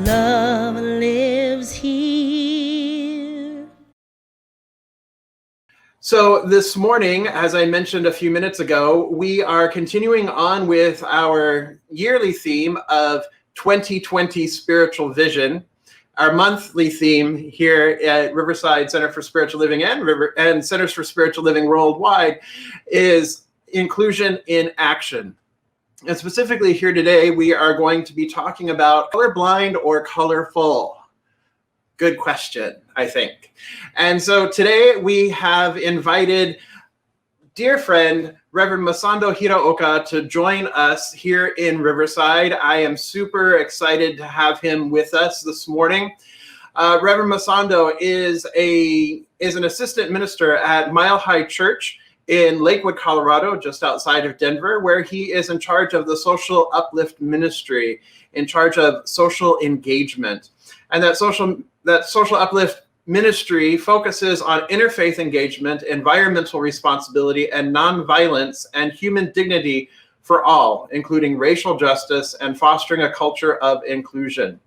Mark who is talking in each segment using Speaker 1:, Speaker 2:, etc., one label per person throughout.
Speaker 1: Love lives here.
Speaker 2: So this morning, as I mentioned a few minutes ago, we are continuing on with our yearly theme of 2020 Spiritual Vision. Our monthly theme here at Riverside Center for Spiritual Living and Centers for Spiritual Living Worldwide is inclusion in action. And specifically here today, we are going to be talking about colorblind or colorful. Good question, I think. And so today we have invited dear friend, Reverend Masando Hiraoka, to join us here in Riverside. I am super excited to have him with us this morning. Reverend Masando is an assistant minister at Mile High Church in Lakewood, Colorado, just outside of Denver, where he is in charge of the Social Uplift Ministry, in charge of social engagement. And that social uplift ministry focuses on interfaith engagement, environmental responsibility, and nonviolence and human dignity for all, including racial justice and fostering a culture of inclusion.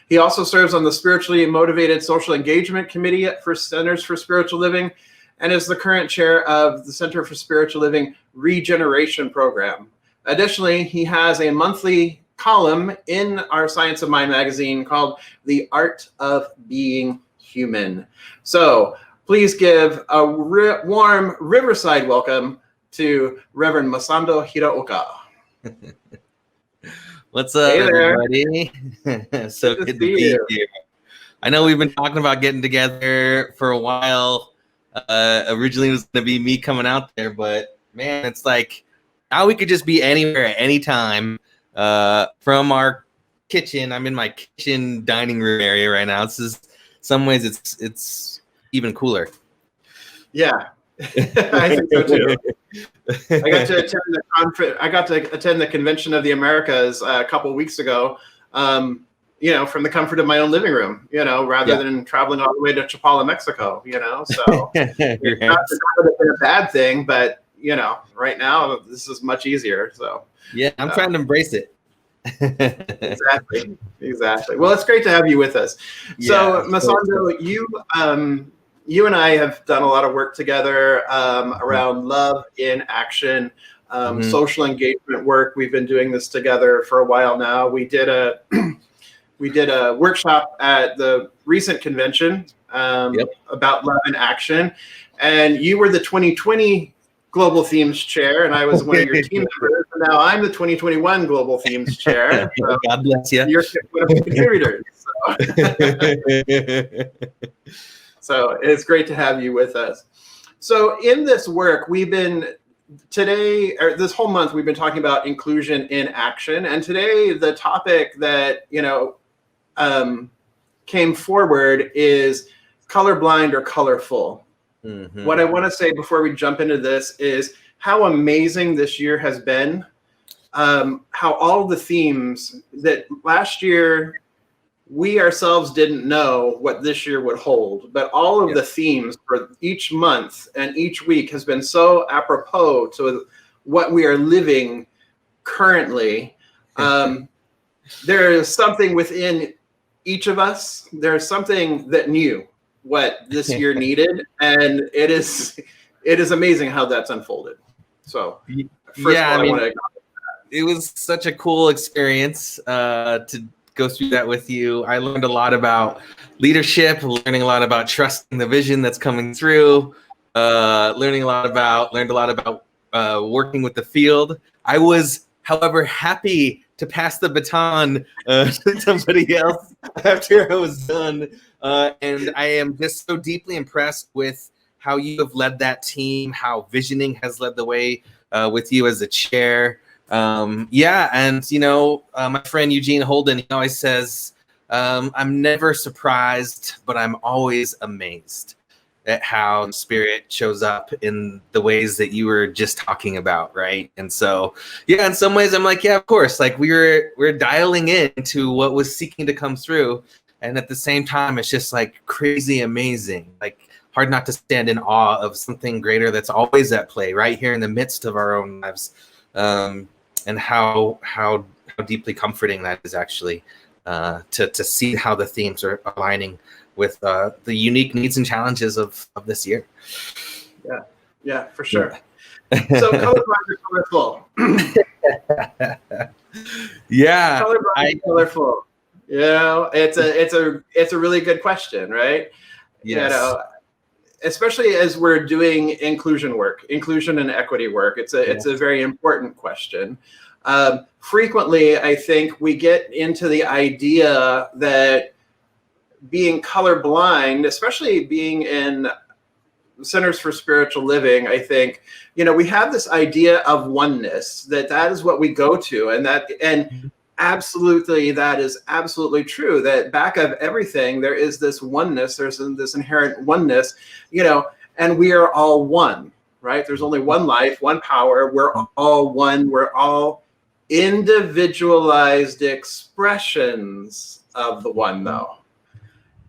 Speaker 2: He also serves on the Spiritually Motivated Social Engagement Committee for Centers for Spiritual Living and is the current chair of the Center for Spiritual Living Regeneration Program. Additionally, he has a monthly column in our Science of Mind magazine called The Art of Being Human. So please give a warm Riverside welcome to Reverend Masando Hiraoka.
Speaker 3: What's up, everybody? So good to be here. I know we've been talking about getting together for a while. Originally it was going to be me coming out there, but man, it's like now we could just be anywhere at any time. From our kitchen, I'm in my kitchen dining room area right now. This is some ways it's even cooler.
Speaker 2: Yeah, I think so too. I got to attend the Convention of the Americas a couple of weeks ago. From the comfort of my own living room. Rather than traveling all the way to Chapala, Mexico. So it's not a bad thing, but right now this is much easier. So.
Speaker 3: Yeah, I'm trying to embrace it.
Speaker 2: Exactly. Well, it's great to have you with us. So, Masando, you and I have done a lot of work together around love in action, social engagement work. We've been doing this together for a while now. We did a workshop at the recent convention about love in action, and you were the 2020 Global Themes Chair, and I was one of your team members. And now I'm the 2021 Global Themes Chair. So
Speaker 3: God bless you.
Speaker 2: You're one of the contributors. So it's great to have you with us. So in this work, this whole month, we've been talking about inclusion in action. And today, the topic that, came forward is colorblind or colorful. Mm-hmm. What I want to say before we jump into this is how amazing this year has been. How all the themes that last year we ourselves didn't know what this year would hold, but all of the themes for each month and each week has been so apropos to what we are living currently. There is something within each of us. There's something that knew what this year needed, and it is amazing how that's unfolded. So
Speaker 3: it was such a cool experience to go through that with you. I learned a lot about leadership, learning a lot about trusting the vision that's coming through, learned a lot about working with the field. I was, however, happy to pass the baton to somebody else after I was done. And I am just so deeply impressed with how you have led that team, how visioning has led the way with you as a chair. And my friend Eugene Holden, he always says, I'm never surprised, but I'm always amazed at how Spirit shows up in the ways that you were just talking about, right? And so, in some ways I'm like, of course, like we're dialing into what was seeking to come through. And at the same time, it's just like crazy amazing, like hard not to stand in awe of something greater that's always at play right here in the midst of our own lives. And how deeply comforting that is actually. to see how the themes are aligning with the unique needs and challenges of this year.
Speaker 2: Yeah, for sure. So colorblind or colorful?
Speaker 3: Yeah,
Speaker 2: Colorblind or colorful? You know, it's a really good question, right?
Speaker 3: yes.
Speaker 2: You know, especially as we're doing inclusion and equity work, it's a very important question. Frequently, I think we get into the idea that being colorblind, especially being in Centers for Spiritual Living, I think, you know, we have this idea of oneness, that is what we go to, and absolutely, that is absolutely true, that back of everything there is this oneness, there's this inherent oneness, you know, and we are all one, right? There's only one life, one power, we're all one, we're all individualized expressions of the one, though.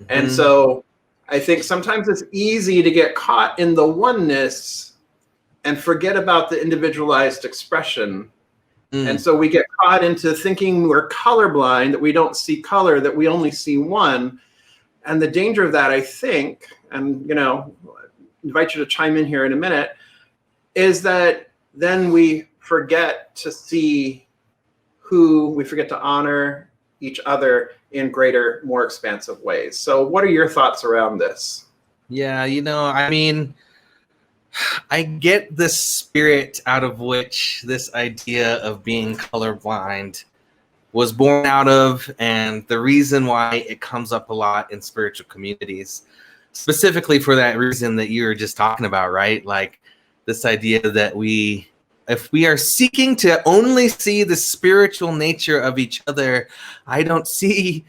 Speaker 2: And so I think sometimes it's easy to get caught in the oneness and forget about the individualized expression. And so we get caught into thinking we're colorblind, that we don't see color, that we only see one. And the danger of that, I think, and, you know, invite you to chime in here in a minute, is that then we forget to see we forget to honor each other in greater, more expansive ways. So what are your thoughts around this?
Speaker 3: Yeah, you know, I mean, I get the spirit out of which this idea of being colorblind was born out of, and the reason why it comes up a lot in spiritual communities, specifically for that reason that you were just talking about, right? Like this idea that if we are seeking to only see the spiritual nature of each other, I don't see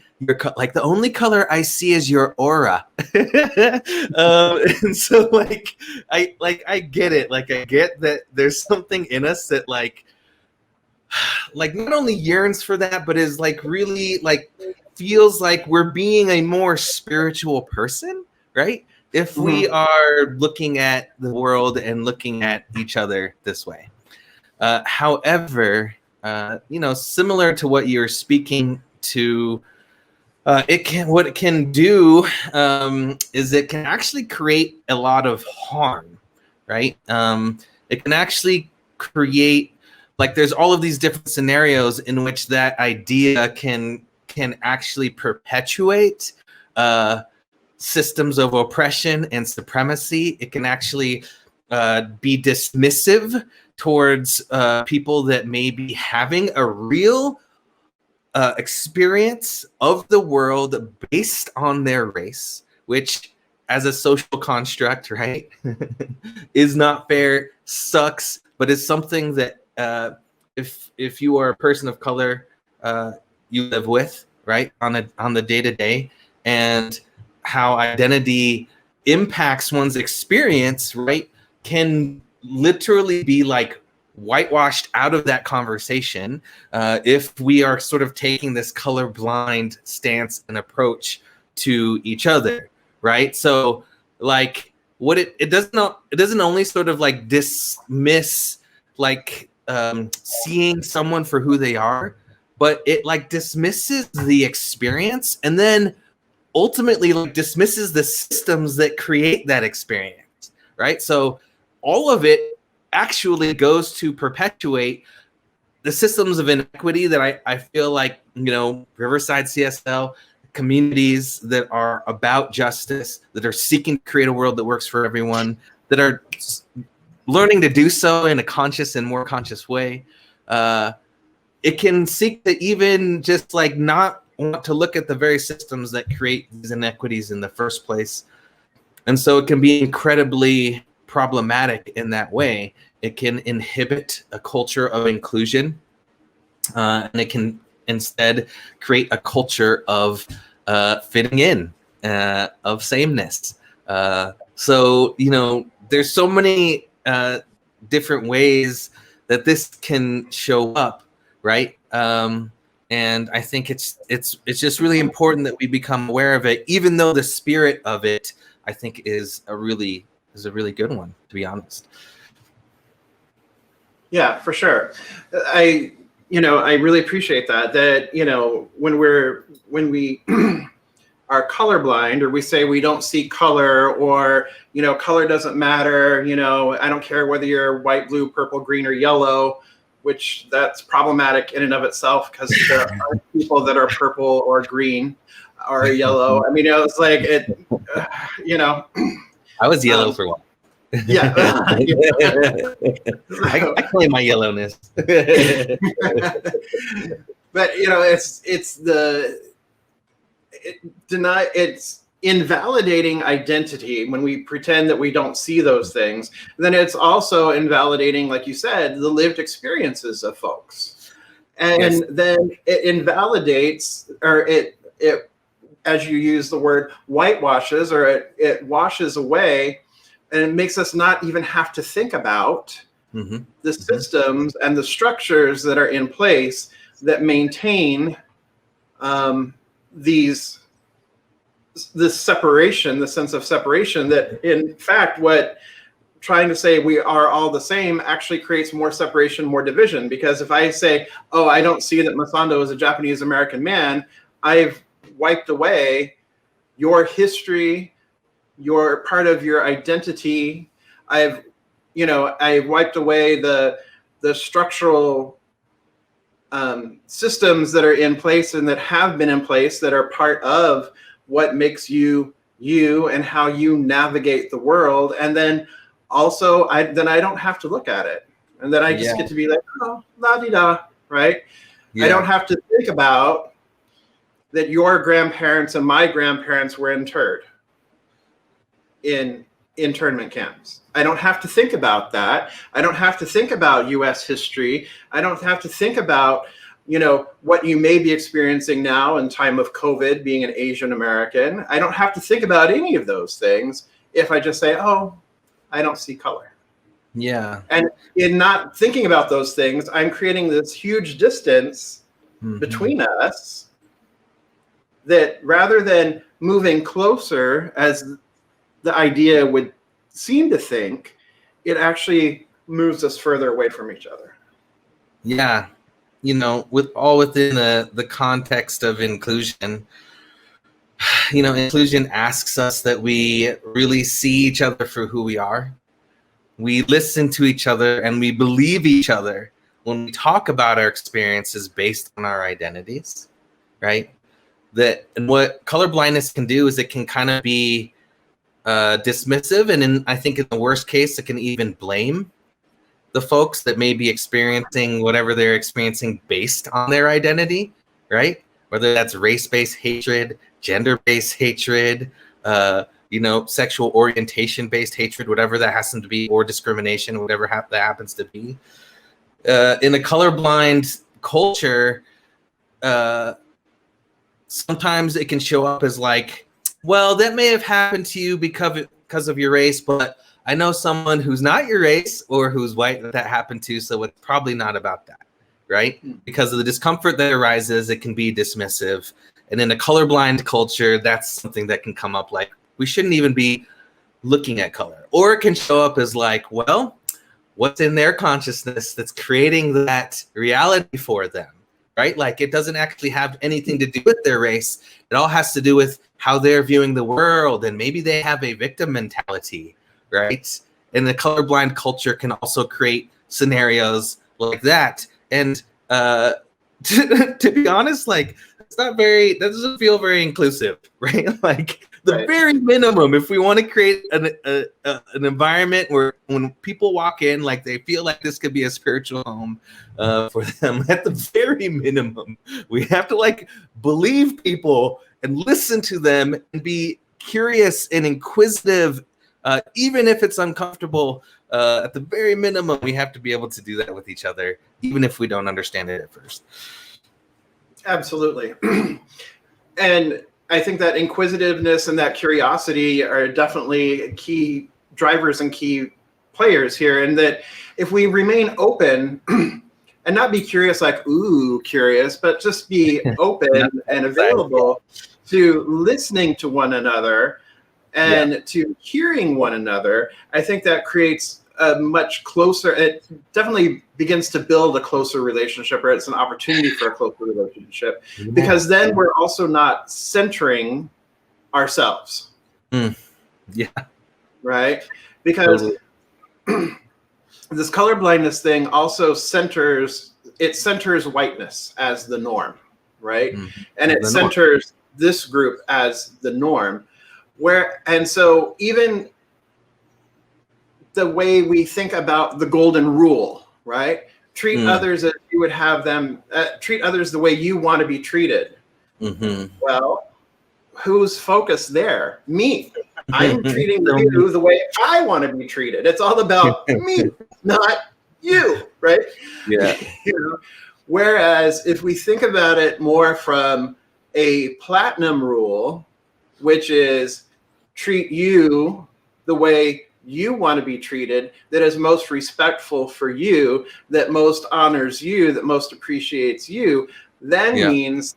Speaker 3: like the only color I see is your aura. And so I get it. Like I get that there's something in us that like not only yearns for that, but is like really like feels like we're being a more spiritual person, right? If we are looking at the world and looking at each other this way. However, you know, similar to what you're speaking to, what it can do is it can actually create a lot of harm, right? It can actually create, like, there's all of these different scenarios in which that idea can actually perpetuate systems of oppression and supremacy. It can actually be dismissive towards people that may be having a real experience of the world based on their race, which as a social construct, right, is not fair, sucks, but is something that if you are a person of color, you live with, right, on the day-to-day, and how identity impacts one's experience, right, can literally be like whitewashed out of that conversation if we are sort of taking this colorblind stance and approach to each other, right? So like what it doesn't only sort of like dismiss like seeing someone for who they are, but it like dismisses the experience and then ultimately like dismisses the systems that create that experience, right? So all of it actually goes to perpetuate the systems of inequity that I feel like, you know, Riverside CSL, communities that are about justice, that are seeking to create a world that works for everyone, that are learning to do so in a conscious and more conscious way. It can seek to even just like not want to look at the very systems that create these inequities in the first place. And so it can be incredibly problematic in that way. It can inhibit a culture of inclusion, and it can instead create a culture of fitting in, of sameness. So, you know, there's so many different ways that this can show up, right? And I think it's just really important that we become aware of it, even though the spirit of it, I think, is a really good one, to be honest.
Speaker 2: Yeah, for sure. I really appreciate that, when we are colorblind, or we say we don't see color, or, color doesn't matter, I don't care whether you're white, blue, purple, green, or yellow, which that's problematic in and of itself, because there are people that are purple or green or yellow. I mean, it's like
Speaker 3: I was yellow for a while.
Speaker 2: Yeah.
Speaker 3: I claim my yellowness.
Speaker 2: But it's invalidating identity when we pretend that we don't see those things. Then it's also invalidating, like you said, the lived experiences of folks. And
Speaker 3: Yes.
Speaker 2: then it invalidates, or it as you use the word, whitewashes, or it washes away, and it makes us not even have to think about the systems and the structures that are in place that maintain this separation, the sense of separation, that in fact, what trying to say we are all the same actually creates more separation, more division. Because if I say, oh, I don't see that Masando is a Japanese American man, I've wiped away your history, your part of your identity. I've wiped away the structural systems that are in place and that have been in place, that are part of what makes you you and how you navigate the world. And then also I don't have to look at it, and then I just get to be like, oh, la-di-da, right? I don't have to think about that your grandparents and my grandparents were interred in internment camps. I don't have to think about that. I don't have to think about U.S. history. I don't have to think about, what you may be experiencing now in time of COVID, being an Asian American. I don't have to think about any of those things if I just say, oh, I don't see color.
Speaker 3: Yeah.
Speaker 2: And in not thinking about those things, I'm creating this huge distance between us, that rather than moving closer, as the idea would seem to think, it actually moves us further away from each other.
Speaker 3: Yeah. Within the context of inclusion, inclusion asks us that we really see each other for who we are. We listen to each other and we believe each other when we talk about our experiences based on our identities, right? And what colorblindness can do is it can kind of be dismissive, and I think in the worst case, it can even blame the folks that may be experiencing whatever they're experiencing based on their identity, right? Whether that's race-based hatred, gender-based hatred, sexual orientation-based hatred, whatever that happens to be, or discrimination, whatever that happens to be. In a colorblind culture, sometimes it can show up as like, well, that may have happened to you because of your race, but I know someone who's not your race or who's white that happened to, so it's probably not about that, right? Because of the discomfort that arises, it can be dismissive. And in a colorblind culture, that's something that can come up like, we shouldn't even be looking at color. Or it can show up as like, well, what's in their consciousness that's creating that reality for them, right? Like, it doesn't actually have anything to do with their race. It all has to do with how they're viewing the world, and maybe they have a victim mentality, right? And the colorblind culture can also create scenarios like that. And to be honest, like, that doesn't feel very inclusive, right? Like, the very minimum, if we want to create an environment where when people walk in, like, they feel like this could be a spiritual home for them, at the very minimum, we have to like believe people and listen to them and be curious and inquisitive, even if it's uncomfortable. At the very minimum, we have to be able to do that with each other, even if we don't understand it at first.
Speaker 2: Absolutely. And I think that inquisitiveness and that curiosity are definitely key drivers and key players here. And that if we remain open and not be curious, like, ooh, curious, but just be open and available to listening to one another and to hearing one another, I think that creates a much closer, it definitely begins to build a closer relationship, or it's an opportunity for a closer relationship, because then we're also not centering ourselves.
Speaker 3: Yeah.
Speaker 2: Right? Because
Speaker 3: Totally.
Speaker 2: this colorblindness thing also centers whiteness as the norm, right? And it centers this group as the norm. And so even the way we think about the golden rule, right? Treat others as you would have them, treat others the way you want to be treated. Well, who's focused there? Me. I'm treating you the way I want to be treated. It's all about me, not you, right?
Speaker 3: Yeah.
Speaker 2: Whereas if we think about it more from a platinum rule, which is treat you the way you want to be treated, that is most respectful for you, that most honors you, that most appreciates you, then means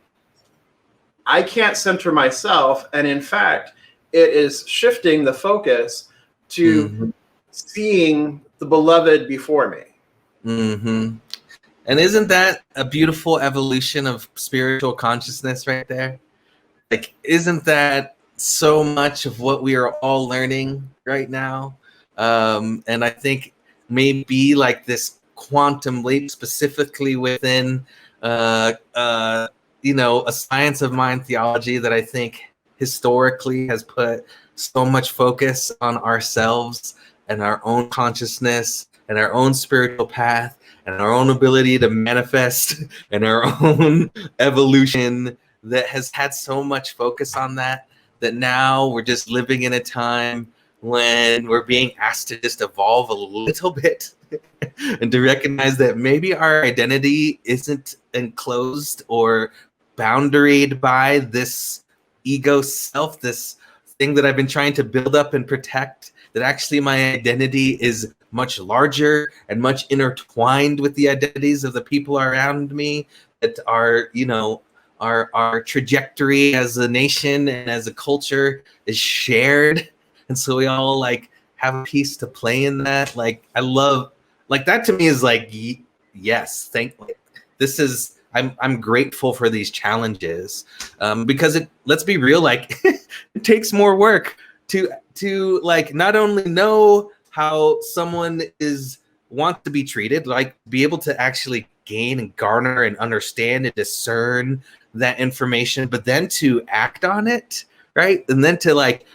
Speaker 2: I can't center myself. And in fact, it is shifting the focus to seeing the beloved before me.
Speaker 3: And isn't that a beautiful evolution of spiritual consciousness right there? Like, isn't that so much of what we are all learning right now? And I think maybe like this quantum leap specifically within, a science of mind theology that I think historically has put so much focus on ourselves and our own consciousness and our own spiritual path and our own ability to manifest and our own evolution, that has had so much focus on that now we're just living in a time when we're being asked to just evolve a little bit and to recognize that maybe our identity isn't enclosed or boundaried by this ego self, this thing that I've been trying to build up and protect, that actually my identity is much larger and much intertwined with the identities of the people around me, that are, our trajectory as a nation and as a culture is shared. And so we all like have a piece to play in that. Like, I love, like, that to me is like, yes, I'm grateful for these challenges, because let's be real, like it takes more work to like not only know how someone wants to be treated, like be able to actually gain and garner and understand and discern that information, but then to act on it, right? And then to like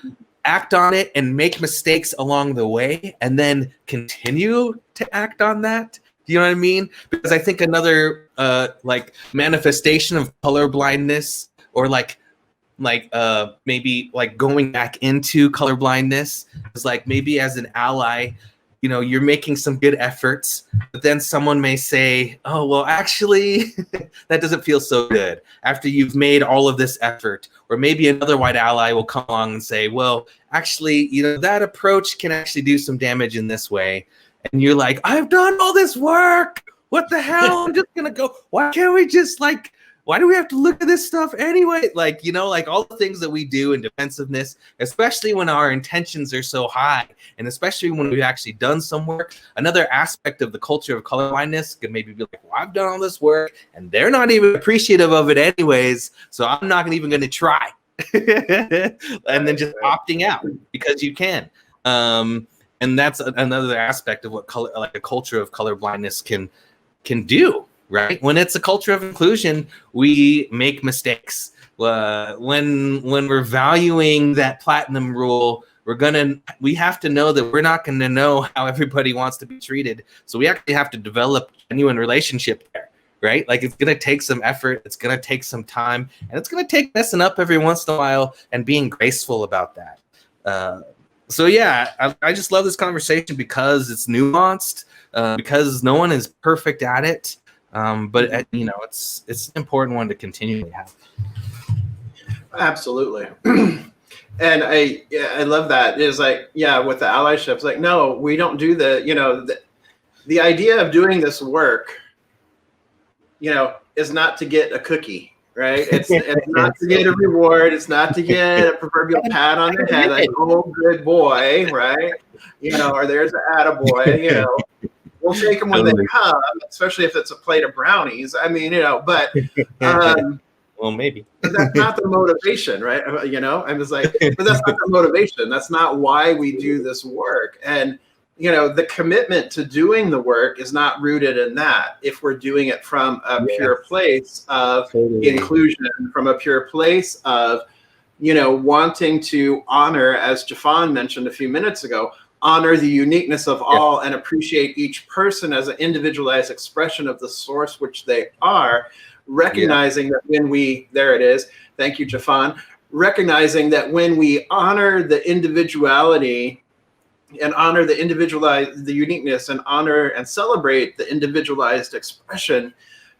Speaker 3: act on it and make mistakes along the way and then continue to act on that. Do you know what I mean? Because I think another like manifestation of color blindness, or maybe like going back into color blindness, is like maybe as an ally, you're making some good efforts, but then someone may say, oh, well, actually, that doesn't feel so good after you've made all of this effort. Or maybe another white ally will come along and say, well, actually, that approach can actually do some damage in this way. And you're like, I've done all this work. What the hell? I'm just going to go. Why can't we just why do we have to look at this stuff anyway? Like, like all the things that we do in defensiveness, especially when our intentions are so high, and especially when we've actually done some work. Another aspect of the culture of colorblindness could maybe be like, well, I've done all this work and they're not even appreciative of it anyways, so I'm not even going to try. And then just opting out because you can. And that's another aspect of what a culture of colorblindness can do. Right? When it's a culture of inclusion, we make mistakes. When we're valuing that platinum rule, we have to know that we're not going to know how everybody wants to be treated. So we actually have to develop genuine relationship there, right? Like, it's going to take some effort. It's going to take some time, and it's going to take messing up every once in a while and being graceful about that. So yeah, I just love this conversation because it's nuanced, because no one is perfect at it. But it's an important one to continually have.
Speaker 2: Absolutely. And I love that. It's like, yeah, with the allyship, it's like, no, we don't do the idea of doing this work, is not to get a cookie, right? It's not to get a reward. It's not to get a proverbial pat on the head, like, oh, good boy, right? Or there's an attaboy, We'll take them when they come, especially if it's a plate of brownies. I mean, but
Speaker 3: well, maybe.
Speaker 2: but that's not the motivation, right? I'm just like, but that's not the motivation. That's not why we do this work. And the commitment to doing the work is not rooted in that. If we're doing it from a pure place of inclusion, from a pure place of, wanting to honor, as Jafan mentioned a few minutes ago, honor the uniqueness of all and appreciate each person as an individualized expression of the source which they are, recognizing that when we, there it is, thank you, Jafan, recognizing that when we honor the individuality and honor the individualized, the uniqueness, and honor and celebrate the individualized expression,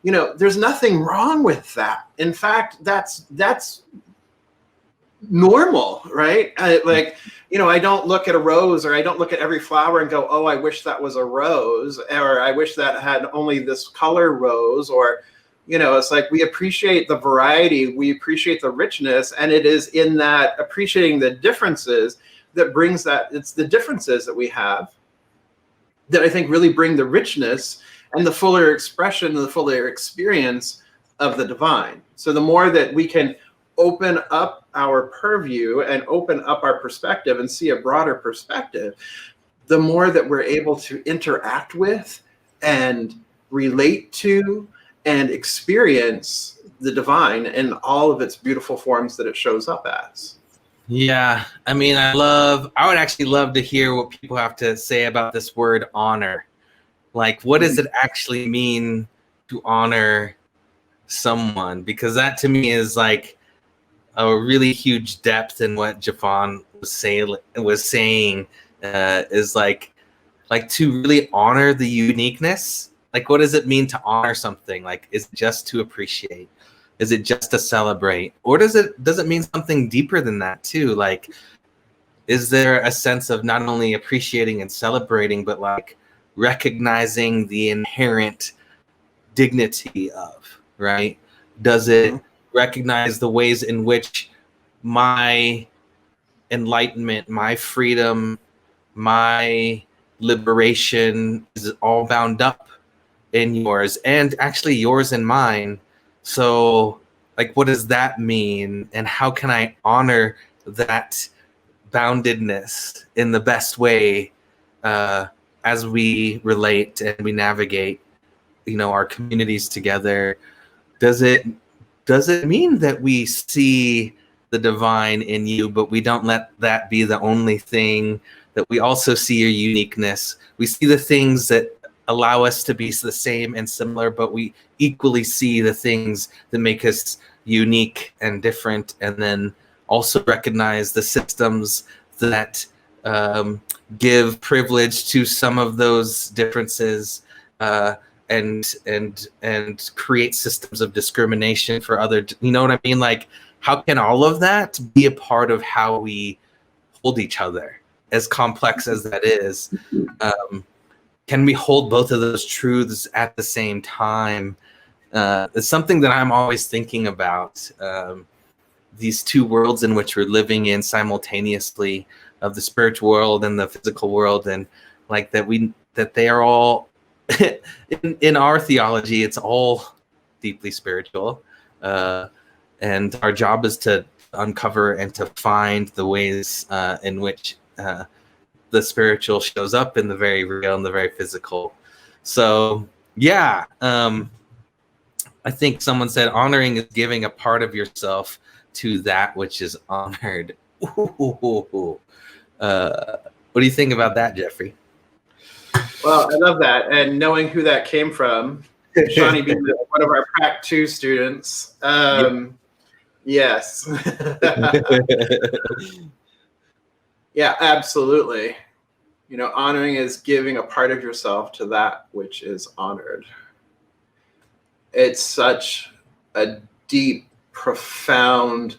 Speaker 2: there's nothing wrong with that. In fact, that's normal, right? I don't look at a rose, or I don't look at every flower and go, oh, I wish that was a rose, or I wish that had only this color rose, or, it's like we appreciate the variety, we appreciate the richness, and it is in that appreciating the differences that brings that, it's the differences that we have that I think really bring the richness and the fuller expression and the fuller experience of the divine. So the more that we can open up our purview and open up our perspective and see a broader perspective, the more that we're able to interact with and relate to and experience the divine in all of its beautiful forms that it shows up as.
Speaker 3: Yeah, I mean, I would actually love to hear what people have to say about this word honor. Like, what does it actually mean to honor someone? Because that to me is like a really huge depth in what Jafan was saying is like to really honor the uniqueness. Like, what does it mean to honor something? Like, is it just to appreciate? Is it just to celebrate? Or does it mean something deeper than that too? Like, is there a sense of not only appreciating and celebrating, but like recognizing the inherent dignity of, right? Does it recognize the ways in which my enlightenment, my freedom, my liberation is all bound up in yours, and actually yours and mine? So like, what does that mean? And how can I honor that boundedness in the best way as we relate and we navigate, our communities together? Does it mean that we see the divine in you, but we don't let that be the only thing, that we also see your uniqueness? We see the things that allow us to be the same and similar, but we equally see the things that make us unique and different, and then also recognize the systems that give privilege to some of those differences, and create systems of discrimination for other, you know what I mean? Like, how can all of that be a part of how we hold each other, as complex as that is? Can we hold both of those truths at the same time? It's something that I'm always thinking about, these two worlds in which we're living in simultaneously, of the spiritual world and the physical world, and like that they are all in our theology, it's all deeply spiritual, and our job is to uncover and to find the ways in which the spiritual shows up in the very real and the very physical. So yeah, I think someone said honoring is giving a part of yourself to that which is honored. What do you think about that, Jeffrey?
Speaker 2: Well, I love that. And knowing who that came from, Shawnee being one of our Prac 2 students. Yes. Yeah, absolutely. Honoring is giving a part of yourself to that which is honored. It's such a deep, profound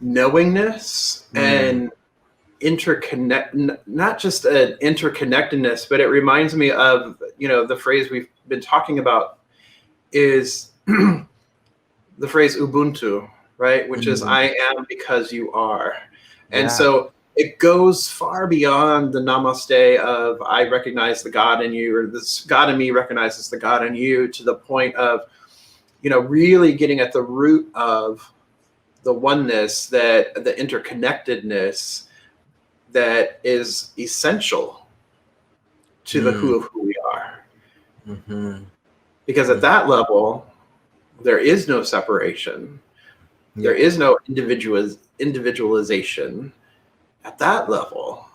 Speaker 2: knowingness and not just an interconnectedness, but it reminds me of, the phrase we've been talking about is the phrase Ubuntu, right? Which is
Speaker 3: Mhm.
Speaker 2: I am because you are. And
Speaker 3: Yeah.
Speaker 2: so it goes far beyond the namaste of I recognize the God in you, or this God in me recognizes the God in you, to the point of, really getting at the root of the oneness, that the interconnectedness that is essential to the
Speaker 3: Mm.
Speaker 2: who of who we are.
Speaker 3: Mhm.
Speaker 2: Because at that level, there is no separation. There
Speaker 3: Yeah.
Speaker 2: is no individualization. At that level,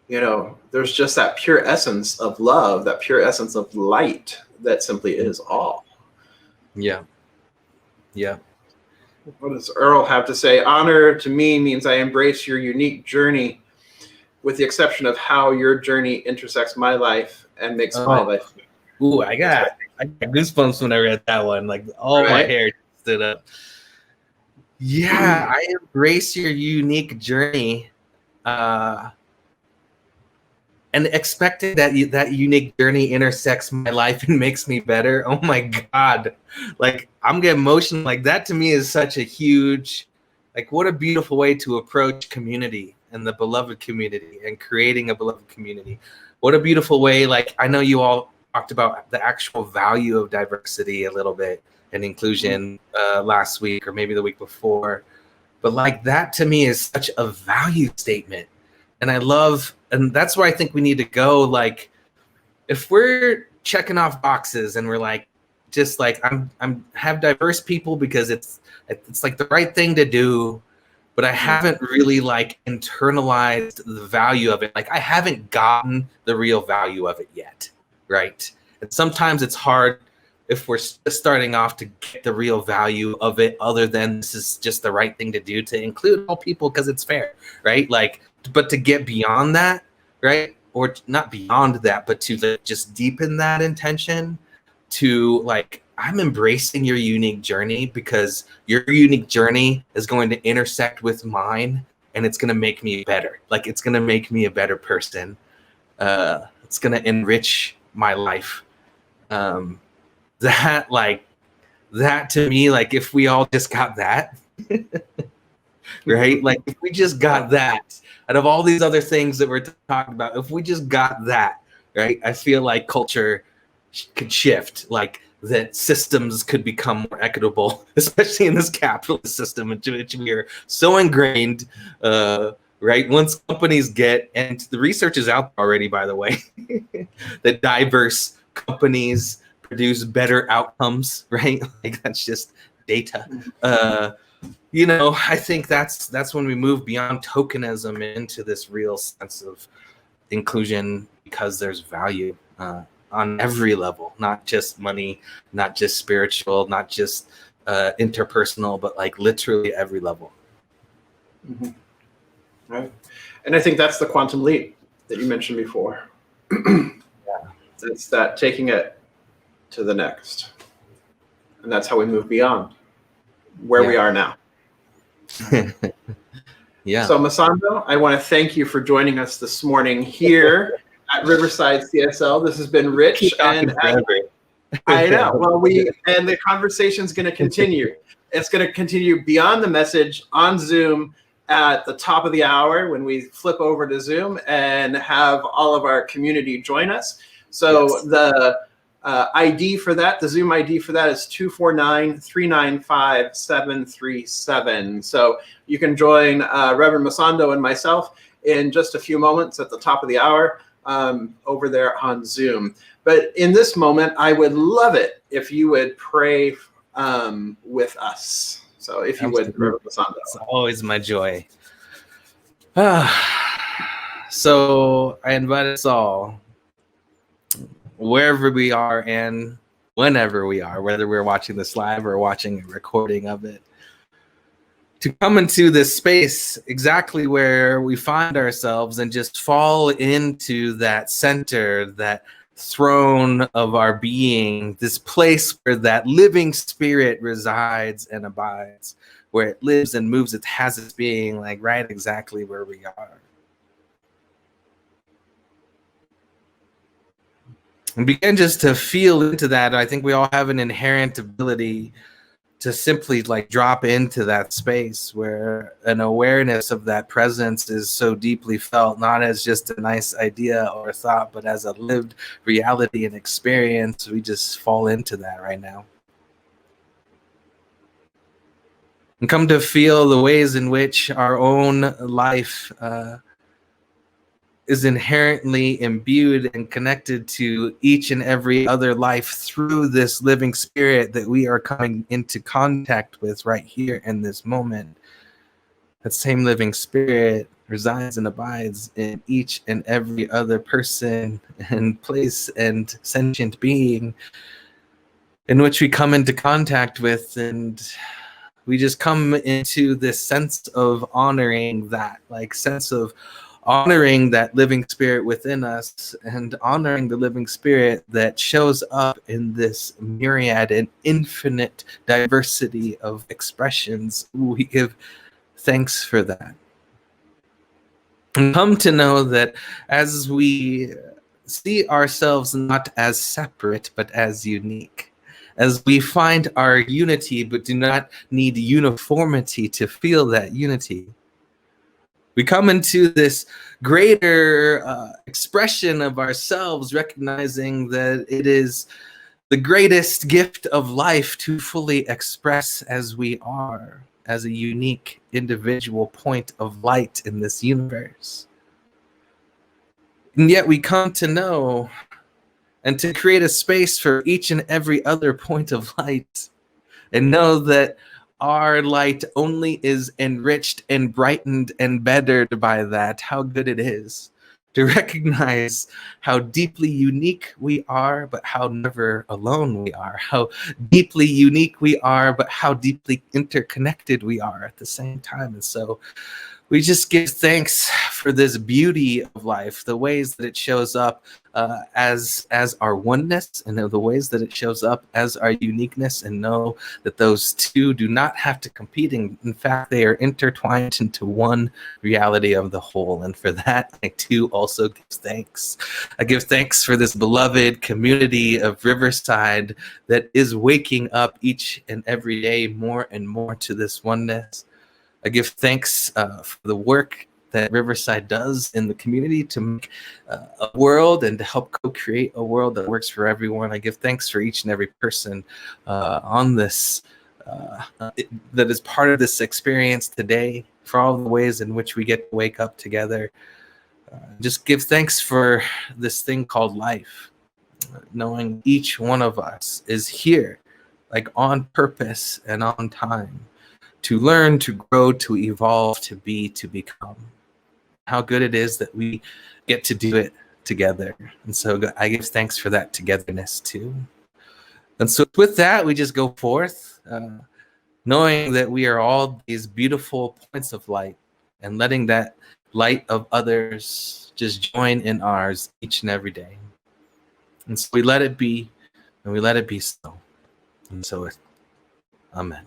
Speaker 2: there's just that pure essence of love, that pure essence of light that simply is all.
Speaker 3: Yeah. Yeah.
Speaker 2: What does Earl have to say? Honor to me means I embrace your unique journey, with the exception of how your journey intersects my life and makes my
Speaker 3: Oh.
Speaker 2: life.
Speaker 3: Ooh,
Speaker 2: That's
Speaker 3: I got goosebumps when I read that one. Like all my
Speaker 2: right.
Speaker 3: hair stood up. Yeah, I embrace your unique journey. And expecting that that unique journey intersects my life and makes me better. Oh my God. Like I'm getting emotional. Like that to me is such a huge, like what a beautiful way to approach community and the beloved community and creating a beloved community. What a beautiful way. Like I know you all talked about the actual value of diversity a little bit and inclusion last week or maybe the week before. But like that to me is such a value statement. And I love, and that's where I think we need to go. Like, if we're checking off boxes and we're like, just like I'm have diverse people because it's like the right thing to do, but I haven't really like internalized the value of it. Like I haven't gotten the real value of it yet, right? And sometimes it's hard if we're just starting off to get the real value of it, other than this is just the right thing to do to include all people because it's fair, right? Like, but to get beyond that, right? Or not beyond that, but to like, just deepen that intention to like, I'm embracing your unique journey because your unique journey is going to intersect with mine and it's going to make me better. Like it's going to make me a better person. It's going to enrich my life. That like that to me, like if we all just got that, right? Like if we just got that out of all these other things that we're talking about, if we just got that, right? I feel like culture could shift, like that systems could become more equitable, especially in this capitalist system into which we are so ingrained. Right? Once companies get, and the research is out already, by the way, that diverse companies produce better outcomes, right? Like that's just data. I think that's when we move beyond tokenism into this real sense of inclusion because there's value on every level, not just money, not just spiritual, not just interpersonal, but like literally every level.
Speaker 2: Mm-hmm. Right. And I think that's the quantum leap that you mentioned before.
Speaker 3: Yeah.
Speaker 2: It's that taking it to the next. And that's how we move beyond where we are now.
Speaker 3: Yeah.
Speaker 2: So Masando, I want to thank you for joining us this morning here at Riverside CSL. This has been rich, and I know. Well, and the conversation's going to continue. It's going to continue beyond the message on Zoom at the top of the hour when we flip over to Zoom and have all of our community join us. So yes. The ID for that, the Zoom ID for that is 249-395-737. So you can join Reverend Masando and myself in just a few moments at the top of the hour over there on Zoom. But in this moment, I would love it if you would pray with us. So if you would, Reverend Masando.
Speaker 3: It's always my joy. So I invite us all, wherever we are and whenever we are, whether we're watching this live or watching a recording of it, to come into this space exactly where we find ourselves and just fall into that center, that throne of our being, this place where that living spirit resides and abides, where it lives and moves, it has its being, like right exactly where we are. and begin just to feel into that. I think we all have an inherent ability to simply like drop into that space where an awareness of that presence is so deeply felt, not as just a nice idea or thought, but as a lived reality and experience. We just fall into that right now. And come to feel the ways in which our own life is inherently imbued and connected to each and every other life through this living spirit that we are coming into contact with right here in this moment. That same living spirit resides and abides in each and every other person and place and sentient being in which we come into contact with, and we just come into this sense of honoring that, like sense of honoring that living spirit within us and honoring the living spirit that shows up in this myriad and infinite diversity of expressions. We give thanks for that. And come to know that as we see ourselves not as separate, but as unique, as we find our unity, but do not need uniformity to feel that unity, we come into this greater expression of ourselves, recognizing that it is the greatest gift of life to fully express as we are, as a unique individual point of light in this universe. And yet we come to know and to create a space for each and every other point of light, and know that our light only is enriched and brightened and bettered by that. How good it is to recognize how deeply unique we are, but how never alone we are. How deeply unique we are, but how deeply interconnected we are at the same time. And so we just give thanks for this beauty of life, the ways that it shows up as our oneness, and the ways that it shows up as our uniqueness, and know that those two do not have to compete. In fact, they are intertwined into one reality of the whole. And for that, I too also give thanks. I give thanks for this beloved community of Riverside that is waking up each and every day more and more to this oneness. I give thanks for the work that Riverside does in the community to make a world and to help co-create a world that works for everyone. I give thanks for each and every person on this that is part of this experience today, for all the ways in which we get to wake up together. Just give thanks for this thing called life, knowing each one of us is here, like on purpose and on time, to learn, to grow, to evolve, to be, to become. How good it is that we get to do it together. And so I give thanks for that togetherness too. And so with that, we just go forth, knowing that we are all these beautiful points of light, and letting that light of others just join in ours each and every day. And so we let it be, and we let it be so. And so, amen.